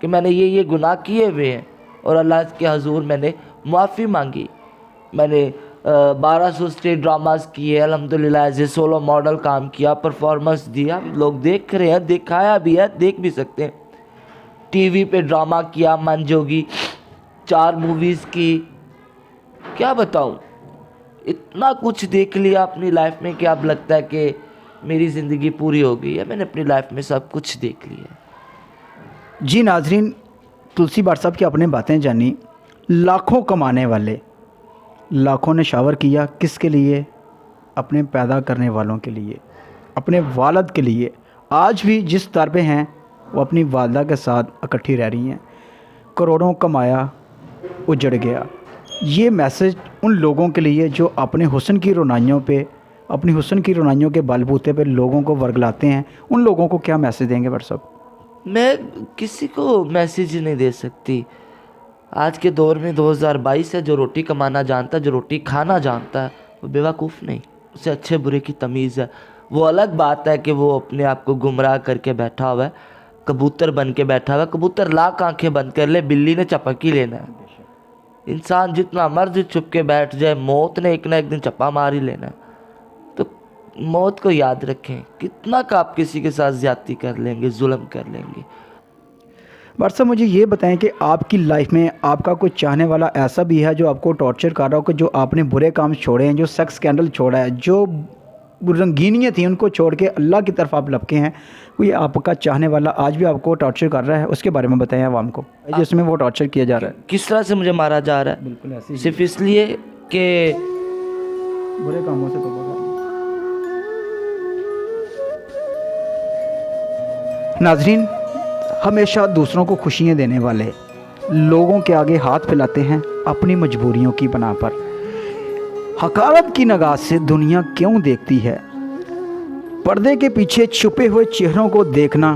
کہ میں نے یہ گناہ کیے ہوئے ہیں، اور اللہ کے حضور میں نے معافی مانگی. میں نے 1200 اسٹیج ڈراماز کیے، الحمدللہ ایز اے سولو ماڈل کام کیا، پرفارمنس دیا، لوگ دیکھ رہے ہیں، دکھایا بھی ہے، دیکھ بھی سکتے ہیں. ٹی وی پہ ڈرامہ کیا، من جوگی 4 موویز کی، کیا بتاؤں، اتنا کچھ دیکھ لیا اپنی لائف میں کہ اب لگتا ہے کہ میری زندگی پوری ہو گئی ہے. میں نے اپنی لائف میں سب کچھ دیکھ لیا. جی ناظرین، تلسی بھٹ صاحب کی اپنے باتیں جانی. لاکھوں کمانے والے لاکھوں نے شاور کیا، کس کے لیے؟ اپنے پیدا کرنے والوں کے لیے، اپنے والد کے لیے. آج بھی جس در پہ ہیں وہ اپنی والدہ کے ساتھ اکٹھی رہ رہی ہیں. کروڑوں کمایا، اجڑ گیا. یہ میسج ان لوگوں کے لیے جو اپنے حسن کی رونائیوں پہ، اپنی حسن کی رونائیوں کے بل بوتے پہ لوگوں کو ورگلاتے ہیں، ان لوگوں کو کیا میسج دیں گے بھٹ صاحب؟ میں کسی کو میسیج نہیں دے سکتی. آج کے دور میں 2022 ہے، جو روٹی کمانا جانتا ہے، جو روٹی کھانا جانتا ہے، وہ بیوقوف نہیں، اسے اچھے برے کی تمیز ہے. وہ الگ بات ہے کہ وہ اپنے آپ کو گمراہ کر کے بیٹھا ہوا ہے، کبوتر بن کے بیٹھا ہوا ہے. کبوتر لاکھ آنکھیں بند کر لے، بلی نے چپک ہی لینا ہے. انسان جتنا مرضی چھپ کے بیٹھ جائے، موت نے ایک نہ ایک دن چپا مار ہی لینا ہے. تو موت کو یاد رکھیں، کتنا کا آپ کسی کے ساتھ زیادتی کر لیں گے، ظلم کر لیں گے. بھٹ صاحب مجھے یہ بتائیں کہ آپ کی لائف میں آپ کا کوئی چاہنے والا ایسا بھی ہے جو آپ کو ٹارچر کر رہا ہو، کہ جو آپ نے برے کام چھوڑے ہیں، جو سیکس اسکینڈل چھوڑا ہے، جو رنگینیاں تھیں ان کو چھوڑ کے اللہ کی طرف آپ لپکے ہیں، کوئی آپ کا چاہنے والا آج بھی آپ کو ٹارچر کر رہا ہے؟ اس کے بارے میں بتائیں عوام کو، جس میں وہ ٹارچر کیا جا رہا ہے. کس طرح سے مجھے مارا جا رہا ہے؟ بالکل ایسے صرف اس لیے کہ برے کاموں سے توبہ کریں. ناظرین، ہمیشہ دوسروں کو خوشیاں دینے والے لوگوں کے آگے ہاتھ پھیلاتے ہیں اپنی مجبوریوں کی بنا پر. حقارت کی نگاہ سے دنیا کیوں دیکھتی ہے؟ پردے کے پیچھے چھپے ہوئے چہروں کو دیکھنا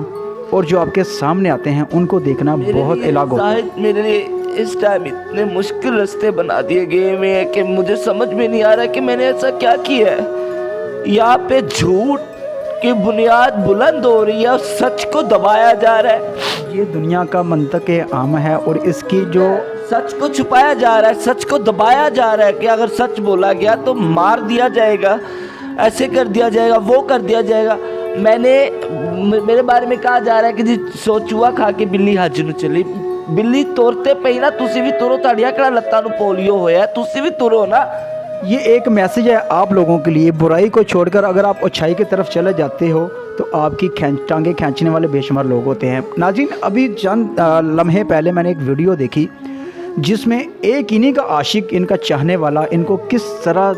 اور جو آپ کے سامنے آتے ہیں ان کو دیکھنا بہت الگ ہوتا ہے. میرے لیے اس ٹائم اتنے مشکل راستے بنا دیے گئے ہوئے ہیں کہ مجھے سمجھ میں نہیں آ رہا کہ میں نے ایسا کیا کیا ہے. یہاں پہ جھوٹ کی بنیاد بلند ہو رہی ہے اور سچ کو دبایا جا رہا ہے. یہ دنیا کا منطق عام ہے اور اس کی جو سچ کو چھپایا جا رہا ہے، سچ کو دبایا جا رہا ہے کہ اگر سچ بولا گیا تو مار دیا جائے گا، ایسے کر دیا جائے گا، وہ کر دیا جائے گا. میرے بارے میں کہا جا رہا ہے کہ جی سو چوہا کھا کے بلی حج نو چلی. بلی توڑتے پہ نا تسی بھی توڑو، تاڑیاں کڑا لتاں نو پولیو ہویا ہے، تسی بھی توڑو نا. یہ ایک میسج ہے آپ لوگوں کے لیے. برائی کو چھوڑ کر اگر آپ اچھائی کی طرف چلے جاتے ہو تو آپ کی ٹانگیں کھینچنے والے بے شمار لوگ ہوتے ہیں. ناظرین، ابھی چند لمحے پہلے میں نے ایک ویڈیو دیکھی جس میں ایک انہی کا عاشق، ان کا چاہنے والا، ان کو کس طرح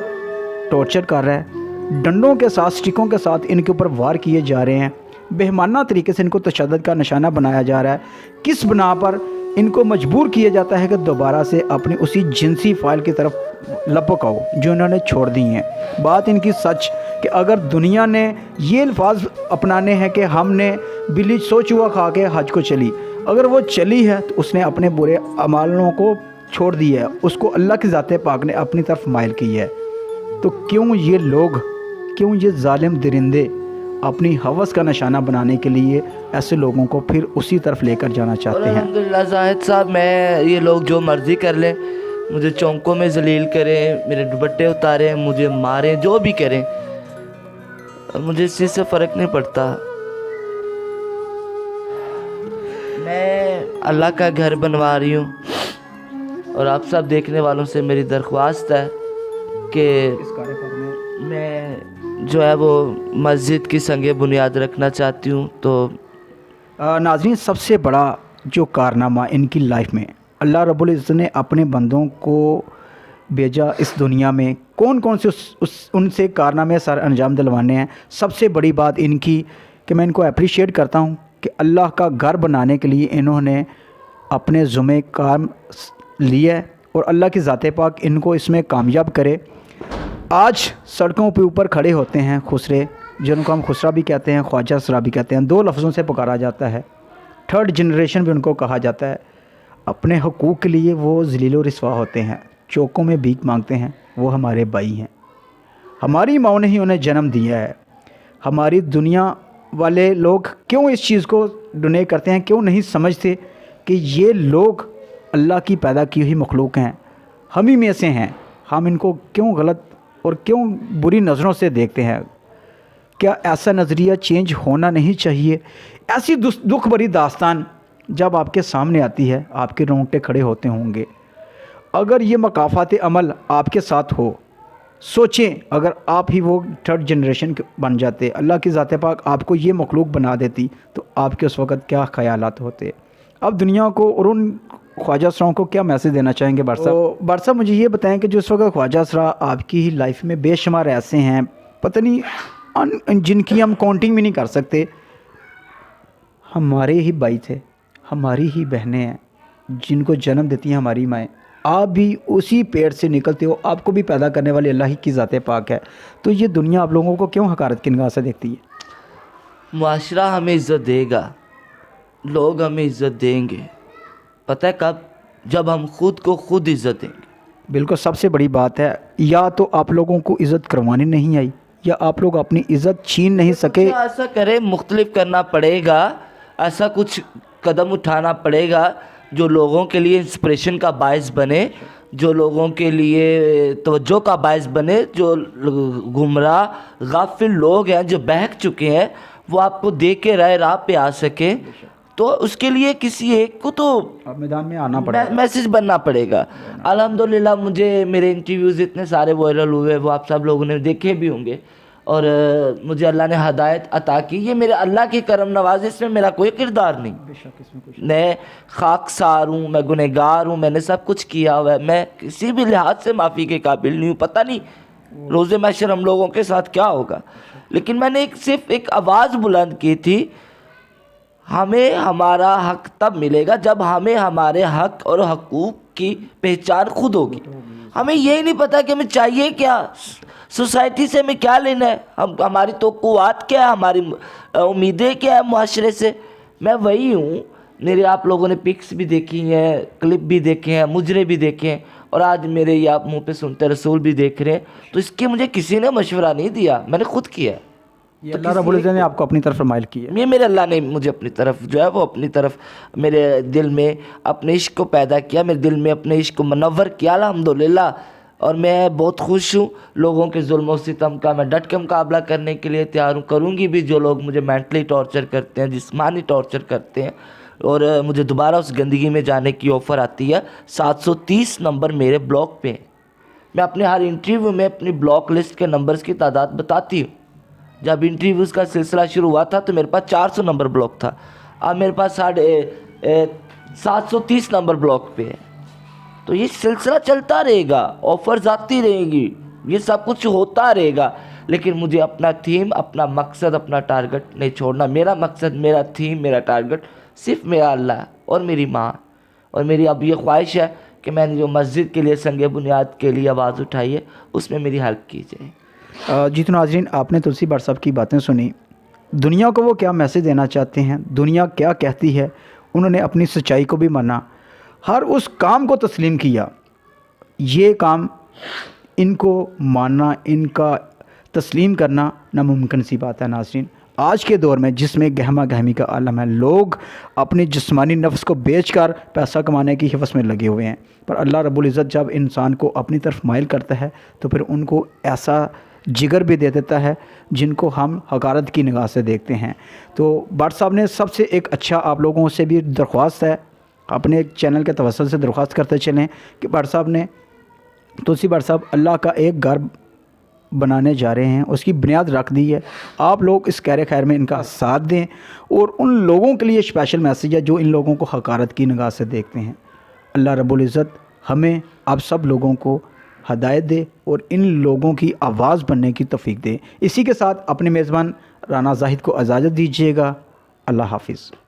ٹارچر کر رہا ہے. ڈنڈوں کے ساتھ، سٹکوں کے ساتھ ان کے اوپر وار کیے جا رہے ہیں. بہمانہ طریقے سے ان کو تشدد کا نشانہ بنایا جا رہا ہے. کس بنا پر ان کو مجبور کیا جاتا ہے کہ دوبارہ سے اپنی اسی جنسی فائل کی طرف لپک آؤ جو انہوں نے چھوڑ دی ہیں. بات ان کی سچ کہ اگر دنیا نے یہ الفاظ اپنانے ہیں کہ ہم نے بلی سو چوہا کھا کے حج کو چلی، اگر وہ چلی ہے تو اس نے اپنے برے اعمالوں کو چھوڑ دیا ہے، اس کو اللہ کی ذات پاک نے اپنی طرف مائل کی ہے. تو کیوں یہ لوگ، کیوں یہ ظالم درندے اپنی ہوس کا نشانہ بنانے کے لیے ایسے لوگوں کو پھر اسی طرف لے کر جانا چاہتے ہیں؟ الحمدللہ زاہد صاحب، میں یہ لوگ جو مرضی کر لیں، مجھے چونکوں میں ذلیل کریں، میرے دوپٹے اتاریں، مجھے ماریں، جو بھی کریں، اور مجھے اس چیز سے فرق نہیں پڑتا. میں اللہ کا گھر بنوا رہی ہوں اور آپ سب دیکھنے والوں سے میری درخواست ہے کہ میں جو ہے وہ مسجد کی سنگ بنیاد رکھنا چاہتی ہوں. تو ناظرین، سب سے بڑا جو کارنامہ ان کی لائف میں اللہ رب العزت نے اپنے بندوں کو بھیجا اس دنیا میں، کون کون سے ان سے کارنامے سر انجام دلوانے ہیں. سب سے بڑی بات ان کی کہ میں ان کو اپریشیٹ کرتا ہوں کہ اللہ کا گھر بنانے کے لیے انہوں نے اپنے ذمہ کام لیا اور اللہ کی ذات پاک ان کو اس میں کامیاب کرے. آج سڑکوں پہ اوپر کھڑے ہوتے ہیں خسرے، جن کو ہم خسرہ بھی کہتے ہیں، خواجہ اسرا بھی کہتے ہیں. 2 لفظوں سے پکارا جاتا ہے. 3rd جنریشن بھی ان کو کہا جاتا ہے. اپنے حقوق کے لیے وہ ذلیل و رسوا ہوتے ہیں، چوکوں میں بھیک مانگتے ہیں. وہ ہمارے بھائی ہیں، ہماری ماں نے ہی انہیں جنم دیا ہے. ہماری دنیا والے لوگ کیوں اس چیز کو ڈونیٹ کرتے ہیں، کیوں نہیں سمجھتے کہ یہ لوگ اللہ کی پیدا کی ہوئی مخلوق ہیں، ہم ہی میں سے ہیں، ہم ان کو کیوں غلط اور کیوں بری نظروں سے دیکھتے ہیں؟ کیا ایسا نظریہ چینج ہونا نہیں چاہیے؟ ایسی دکھ بھری داستان جب آپ کے سامنے آتی ہے آپ کے رونگٹے کھڑے ہوتے ہوں گے۔ اگر یہ مقافات عمل آپ کے ساتھ ہو، سوچیں اگر آپ ہی وہ تھرڈ جنریشن بن جاتے، اللہ کی ذات پاک آپ کو یہ مخلوق بنا دیتی، تو آپ کے اس وقت کیا خیالات ہوتے؟ اب دنیا کو اور ان خواجہ سراؤں کو کیا میسیج دینا چاہیں گے بٹ صاحب؟ بٹ صاحب مجھے یہ بتائیں کہ جو اس وقت خواجہ سرا آپ کی ہی لائف میں بے شمار ایسے ہیں، پتہ نہیں جن کی ہم کاؤنٹنگ بھی نہیں کر سکتے، ہمارے ہی بھائی تھے، ہماری ہی بہنیں ہیں، جن کو جنم دیتی ہیں ہماری مائیں، آپ بھی اسی پیڑ سے نکلتے ہو، آپ کو بھی پیدا کرنے والی اللہ ہی کی ذات پاک ہے، تو یہ دنیا آپ لوگوں کو کیوں حقارت کی نگاہ سے دیکھتی ہے؟ معاشرہ ہمیں عزت دے گا، لوگ ہمیں عزت دیں گے، پتہ ہے کب؟ جب ہم خود کو خود عزت دیں گے۔ بالکل، سب سے بڑی بات ہے، یا تو آپ لوگوں کو عزت کروانی نہیں آئی، یا آپ لوگ اپنی عزت چھین نہیں سکے۔ ایسا کرے، مختلف کرنا پڑے گا، ایسا کچھ قدم اٹھانا پڑے گا جو لوگوں کے لیے انسپریشن کا باعث بنے، جو لوگوں کے لیے توجہ کا باعث بنے، جو گمراہ غافل لوگ ہیں جو بہک چکے ہیں وہ آپ کو دیکھ کے راہ پہ آ سکیں، تو اس کے لیے کسی ایک کو تو میدان میں آنا پڑے گا، میسیج بننا پڑے گا۔ الحمدللہ مجھے میرے انٹرویوز اتنے سارے وائرل ہوئے، وہ آپ سب لوگوں نے دیکھے بھی ہوں گے، اور مجھے اللہ نے ہدایت عطا کی، یہ میرے اللہ کی کرم نوازی، اس میں میرا کوئی کردار نہیں۔ میں خاک سار ہوں، میں گنہگار ہوں، میں نے سب کچھ کیا ہوا ہے، میں کسی بھی لحاظ سے معافی کے قابل نہیں ہوں، پتہ نہیں روز محشر ہم لوگوں کے ساتھ کیا ہوگا، لیکن میں نے صرف ایک آواز بلند کی تھی، ہمیں ہمارا حق تب ملے گا جب ہمیں ہمارے حق اور حقوق کی پہچان خود ہوگی۔ ہمیں یہی نہیں پتہ کہ ہمیں چاہیے کیا، سوسائٹی سے ہمیں کیا لینا ہے، ہماری توقعات کیا ہے، ہماری امیدیں کیا ہے معاشرے سے۔ میں وہی ہوں، میرے آپ لوگوں نے پکس بھی دیکھی ہیں، کلپ بھی دیکھے ہیں، مجرے بھی دیکھے ہیں، اور آج میرے یہ آپ منہ پہ سنتے رسول بھی دیکھ رہے ہیں، تو اس کے مجھے کسی نے مشورہ نہیں دیا، میں نے خود کیا ہے۔ یہ اللہ رب العزت نے آپ کو اپنی طرف مائل کیا ہے، یہ میرے اللہ نے مجھے اپنی طرف جو ہے وہ اپنی طرف میرے دل میں اپنے عشق کو پیدا کیا، میرے دل میں اپنے عشق کو منور کیا الحمدللہ، اور میں بہت خوش ہوں۔ لوگوں کے ظلم و ستم کا میں ڈٹ کے مقابلہ کرنے کے لیے تیار ہوں، کروں گی بھی۔ جو لوگ مجھے مینٹلی ٹارچر کرتے ہیں، جسمانی ٹارچر کرتے ہیں، اور مجھے دوبارہ اس گندگی میں جانے کی آفر آتی ہے، 730 نمبر میرے بلاک پہ ہیں۔ میں اپنے ہر انٹرویو میں اپنی بلاک لسٹ کے نمبرز کی تعداد بتاتی ہوں۔ جب انٹرویوز کا سلسلہ شروع ہوا تھا تو میرے پاس 400 نمبر بلاک تھا، اب میرے پاس 730 نمبر بلاک پہ ہے۔ تو یہ سلسلہ چلتا رہے گا، آفرز آتی رہیں گی، یہ سب کچھ ہوتا رہے گا، لیکن مجھے اپنا تھیم، اپنا مقصد، اپنا ٹارگٹ نہیں چھوڑنا۔ میرا مقصد، میرا تھیم، میرا ٹارگٹ صرف میرا اللہ اور میری ماں، اور میری اب یہ خواہش ہے کہ میں نے جو مسجد کے لیے سنگ بنیاد کے لیے آواز اٹھائی ہے اس میں میری ہیلپ کی جائے۔ جی تو ناظرین، آپ نے تلسی بٹ صاحب کی باتیں سنی، دنیا کو وہ کیا میسیج دینا چاہتے ہیں، دنیا کیا کہتی ہے، انہوں نے اپنی سچائی کو بھی مانا، ہر اس کام کو تسلیم کیا۔ یہ کام ان کو ماننا، ان کا تسلیم کرنا ناممکن سی بات ہے۔ ناظرین، آج کے دور میں جس میں گہما گہمی کا عالم ہے، لوگ اپنے جسمانی نفس کو بیچ کر پیسہ کمانے کی حوث میں لگے ہوئے ہیں، پر اللہ رب العزت جب انسان کو اپنی طرف مائل کرتا ہے تو پھر ان کو ایسا جگر بھی دے دیتا ہے جن کو ہم حقارت کی نگاہ سے دیکھتے ہیں۔ تو بٹ صاحب نے سب سے ایک اچھا، آپ لوگوں سے بھی درخواست ہے، اپنے ایک چینل کے توسط سے درخواست کرتے چلیں کہ بٹ صاحب نے، تلسی بٹ صاحب اللہ کا ایک گھر بنانے جا رہے ہیں، اس کی بنیاد رکھ دی ہے، آپ لوگ اس خیر خیر میں ان کا ساتھ دیں، اور ان لوگوں کے لیے اسپیشل میسیج ہے جو ان لوگوں کو حقارت کی نگاہ سے دیکھتے ہیں۔ اللہ رب العزت ہمیں، آپ سب لوگوں کو ہدایت دے اور ان لوگوں کی آواز بننے کی توفیق دے۔ اسی کے ساتھ اپنے میزبان رانا زاہد کو اجازت دیجیے گا۔ اللہ حافظ۔